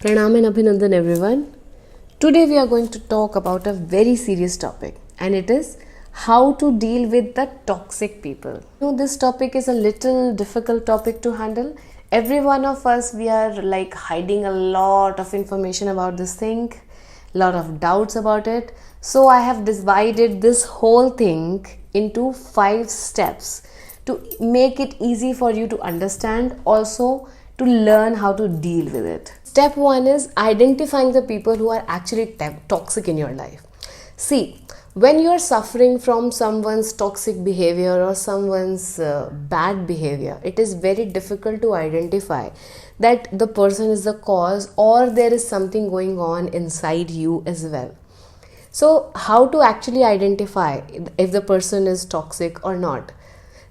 Pranam and Abhinandan everyone. Today we are going to talk about a very serious topic, and it is how to deal with the toxic people. This topic is a little difficult topic to handle. Every one of us, we are like hiding a lot of information about this thing, lot of doubts about it. So I have divided this whole thing into 5 steps to make it easy for you to understand, also to learn how to deal with it. Step 1 is identifying the people who are actually toxic in your life. See, when you are suffering from someone's toxic behavior or someone's bad behavior, it is very difficult to identify that the person is the cause or there is something going on inside you as well. So, how to actually identify if the person is toxic or not?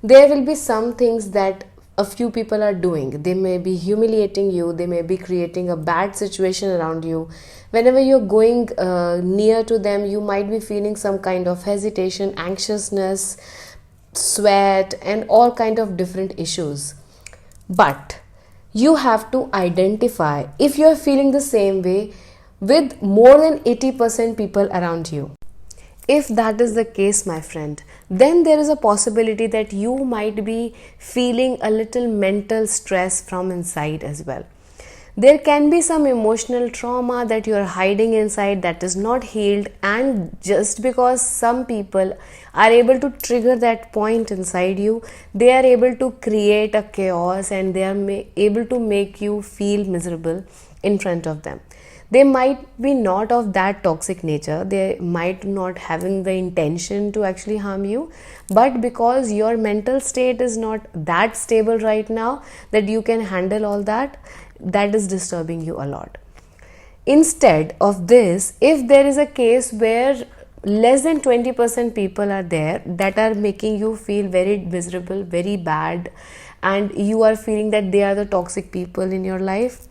There will be some things that a few people are doing. They may be humiliating you, they may be creating a bad situation around you. Whenever you're going near to them, you might be feeling some kind of hesitation, anxiousness, sweat, and all kind of different issues. But you have to identify if you're feeling the same way with more than 80% people around you. If that is the case, my friend, then there is a possibility that you might be feeling a little mental stress from inside as well. There can be some emotional trauma that you are hiding inside that is not healed, and just because some people are able to trigger that point inside you, they are able to create a chaos and they are able to make you feel miserable in front of them. They might be not of that toxic nature, they might not having the intention to actually harm you, but because your mental state is not that stable right now that you can handle all that, that is disturbing you a lot. Instead of this, if there is a case where less than 20% people are there that are making you feel very miserable, very bad, and you are feeling that they are the toxic people in your life,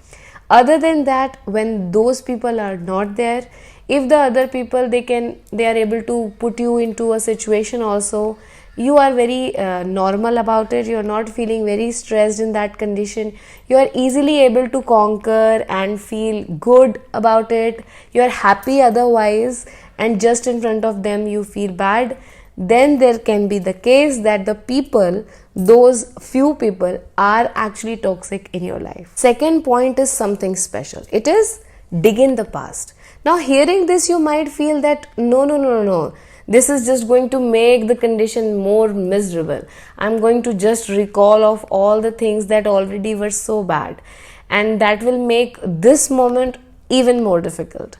other than that, when those people are not there, if the other people they are able to put you into a situation also, you are very normal about it, you are not feeling very stressed in that condition, you are easily able to conquer and feel good about it, you are happy otherwise, and just in front of them you feel bad, then there can be the case that the people, those few people, are actually toxic in your life. Second point is something special. It is dig in the past. Now hearing this, you might feel that no, this is just going to make the condition more miserable. I'm going to just recall of all the things that already were so bad, and that will make this moment even more difficult.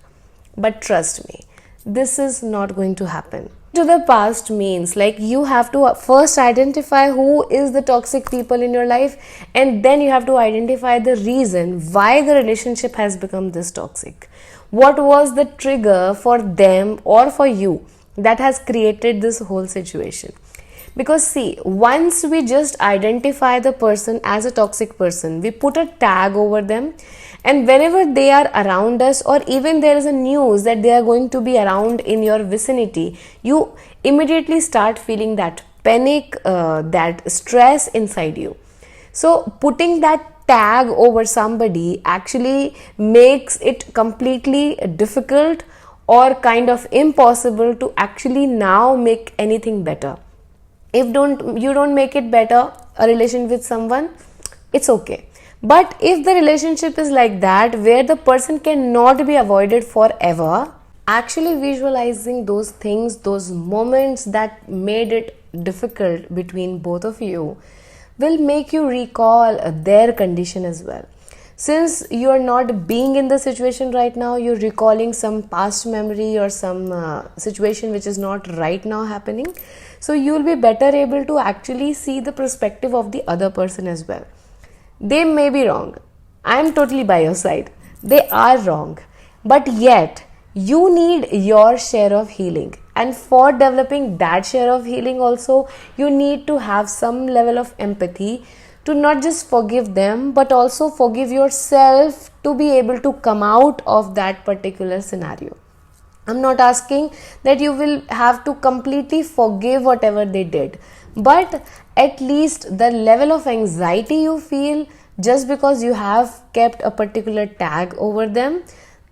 But trust me, this is not going to happen. To the past means like you have to first identify who is the toxic people in your life, and then you have to identify the reason why the relationship has become this toxic. What was the trigger for them or for you that has created this whole situation? Because see, once we just identify the person as a toxic person, we put a tag over them, and whenever they are around us, or even there is a news that they are going to be around in your vicinity, you immediately start feeling that panic, that stress inside you. So putting that tag over somebody actually makes it completely difficult or kind of impossible to actually now make anything better. If you don't make it better, a relation with someone, it's okay. But if the relationship is like that, where the person cannot be avoided forever, actually visualizing those things, those moments that made it difficult between both of you, will make you recall their condition as well. Since you are not being in the situation right now, you're recalling some past memory or some situation which is not right now happening. So you will be better able to actually see the perspective of the other person as well. They may be wrong. I am totally by your side. They are wrong. But yet, you need your share of healing. And for developing that share of healing also, you need to have some level of empathy to not just forgive them, but also forgive yourself to be able to come out of that particular scenario. I'm not asking that you will have to completely forgive whatever they did, but at least the level of anxiety you feel just because you have kept a particular tag over them,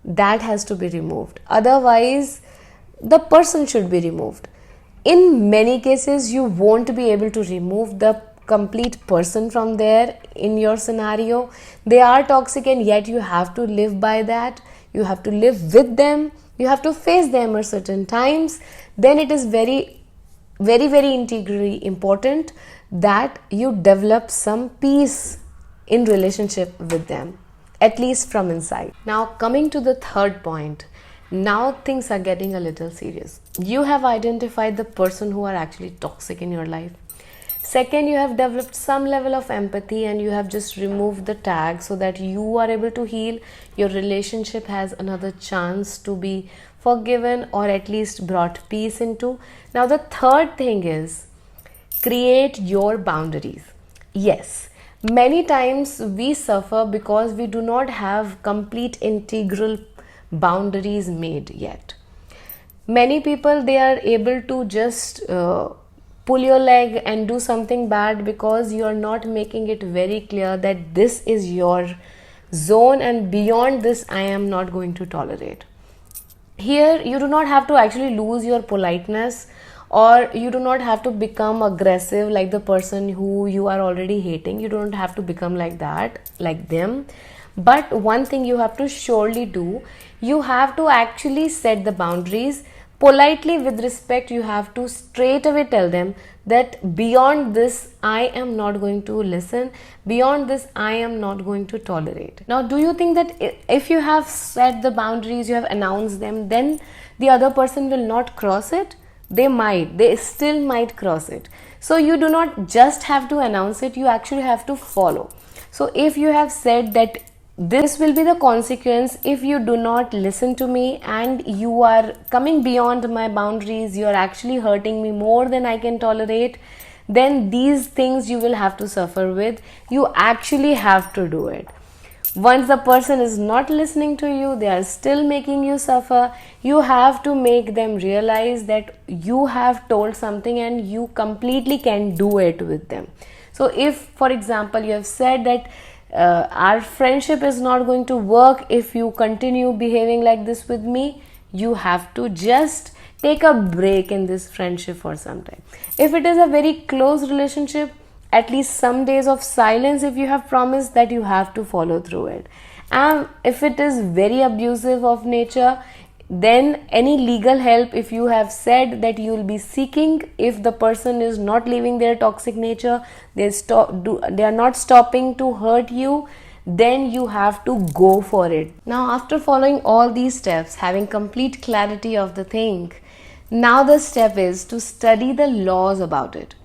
that has to be removed. Otherwise, the person should be removed. In many cases, you won't be able to remove the complete person from there in your scenario. They are toxic and yet you have to live by that. You have to live with them. You have to face them at certain times. Then it is very integrally important that you develop some peace in relationship with them, at least from inside. Now coming to the third point, now things are getting a little serious. You have identified the person who are actually toxic in your life. Second, you have developed some level of empathy and you have just removed the tag so that you are able to heal. Your relationship has another chance to be forgiven or at least brought peace into. Now the third thing is create your boundaries. Yes, many times we suffer because we do not have complete integral boundaries made yet. Many people, they are able to just pull your leg and do something bad because you are not making it very clear that this is your zone and beyond this I am not going to tolerate. Here you do not have to actually lose your politeness, or you do not have to become aggressive like the person who you are already hating. You don't have to become like that, like them. But one thing you have to surely do, you have to actually set the boundaries politely. With respect, you have to straight away tell them that beyond this I am not going to listen, beyond this I am not going to tolerate. Now do you think that if you have set the boundaries, you have announced them, then the other person will not cross it? They still might cross it. So you do not just have to announce it, you actually have to follow. So if you have said that this will be the consequence if you do not listen to me and you are coming beyond my boundaries, you are actually hurting me more than I can tolerate, then these things you will have to suffer with. You actually have to do it. Once the person is not listening to you, they are still making you suffer, you have to make them realize that you have told something and you completely can do it with them. So if, for example, you have said that our friendship is not going to work if you continue behaving like this with me, you have to just take a break in this friendship for some time. If it is a very close relationship, at least some days of silence if you have promised, that you have to follow through it. And if it is very abusive of nature, then any legal help if you have said that you will be seeking, if the person is not leaving their toxic nature, they are not stopping to hurt you, then you have to go for it. Now after following all these steps, having complete clarity of the thing, now the step is to study the laws about it.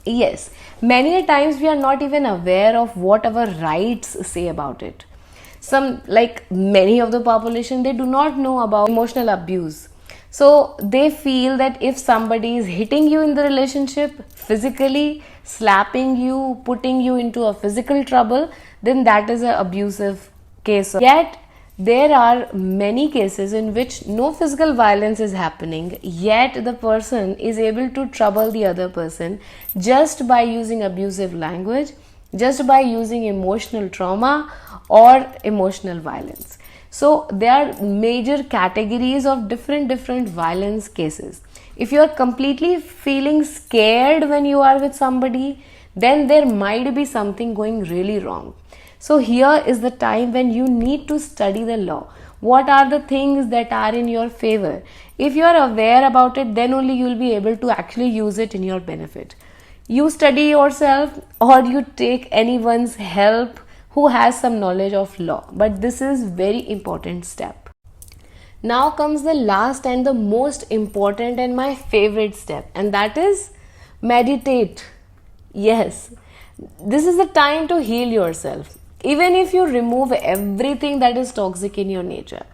Yes, many times we are not even aware of what our rights say about it. Some, like many of the population, they do not know about emotional abuse. So they feel that if somebody is hitting you in the relationship, physically slapping you, putting you into a physical trouble, then that is an abusive case. Yet there are many cases in which no physical violence is happening, yet the person is able to trouble the other person just by using abusive language, just by using emotional trauma or emotional violence. So there are major categories of different violence cases. If you are completely feeling scared when you are with somebody, then there might be something going really wrong. So here is the time when you need to study the law. What are the things that are in your favor? If you are aware about it, then only you will be able to actually use it in your benefit. You study yourself or you take anyone's help who has some knowledge of law. But this is very important step. Now comes the last and the most important and my favorite step, and that is meditate. Yes, this is the time to heal yourself. Even if you remove everything that is toxic in your nature,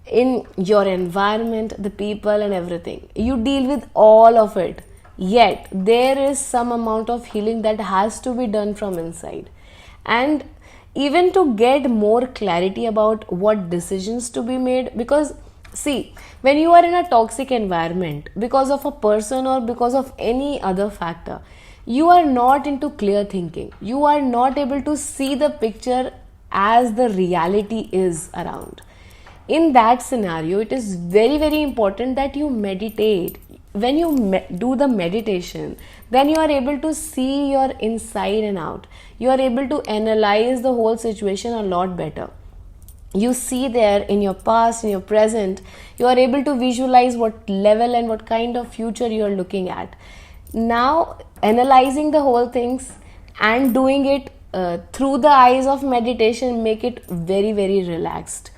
in your environment, the people and everything, you deal with all of it, yet there is some amount of healing that has to be done from inside. And even to get more clarity about what decisions to be made, because see, when you are in a toxic environment because of a person or because of any other factor, you are not into clear thinking. You are not able to see the picture as the reality is around. In that scenario, it is very, very important that you meditate. When you do the meditation, then you are able to see your inside and out. You are able to analyze the whole situation a lot better. You see there in your past, in your present, you are able to visualize what level and what kind of future you are looking at. Now, analyzing the whole things and doing it through the eyes of meditation make it very, very relaxed.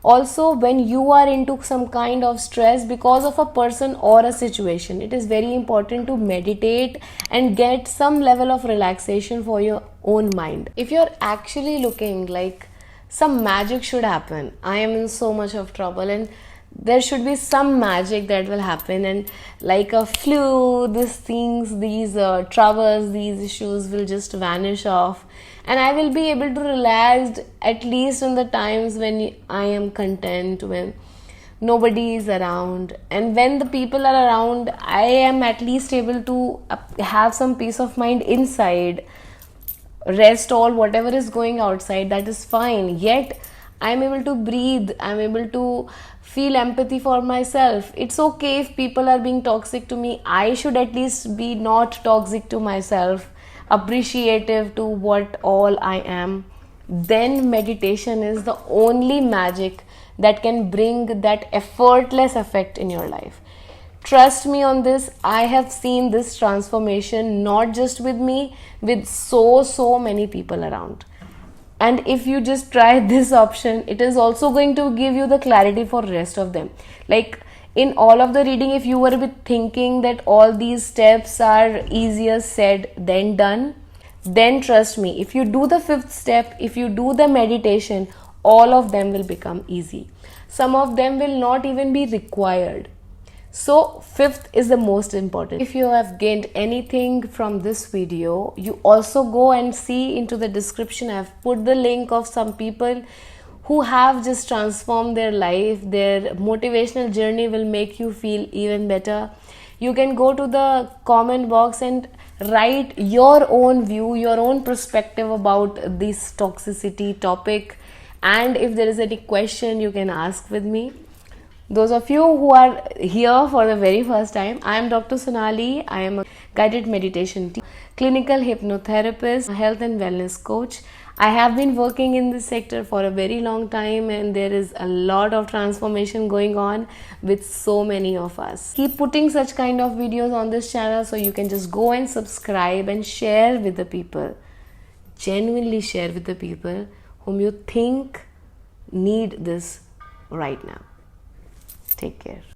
Also, when you are into some kind of stress because of a person or a situation, it is very important to meditate and get some level of relaxation for your own mind. If you're actually looking like some magic should happen, I am in so much of trouble and there should be some magic that will happen, and like a flu, these things, these troubles, these issues will just vanish off, and I will be able to relax at least in the times when I am content, when nobody is around, and when the people are around, I am at least able to have some peace of mind inside. Rest all whatever is going outside, that is fine, yet I'm able to breathe, I'm able to feel empathy for myself. It's okay if people are being toxic to me, I should at least be not toxic to myself, appreciative to what all I am. Then meditation is the only magic that can bring that effortless effect in your life. Trust me on this, I have seen this transformation not just with me, with so many people around. And if you just try this option, it is also going to give you the clarity for rest of them. Like in all of the reading, if you were thinking that all these steps are easier said than done, then trust me, if you do the 5th step, if you do the meditation, all of them will become easy. Some of them will not even be required. So 5th is the most important. If you have gained anything from this video, you also go and see into the description. I have put the link of some people who have just transformed their life. Their motivational journey will make you feel even better. You can go to the comment box and write your own view, your own perspective about this toxicity topic. And if there is any question, you can ask with me. Those of you who are here for the very first time, I am Dr. Sonali. I am a guided meditation teacher, clinical hypnotherapist, a health and wellness coach. I have been working in this sector for a very long time, and there is a lot of transformation going on with so many of us. Keep putting such kind of videos on this channel, so you can just go and subscribe and share with the people. Genuinely share with the people whom you think need this right now. Take care.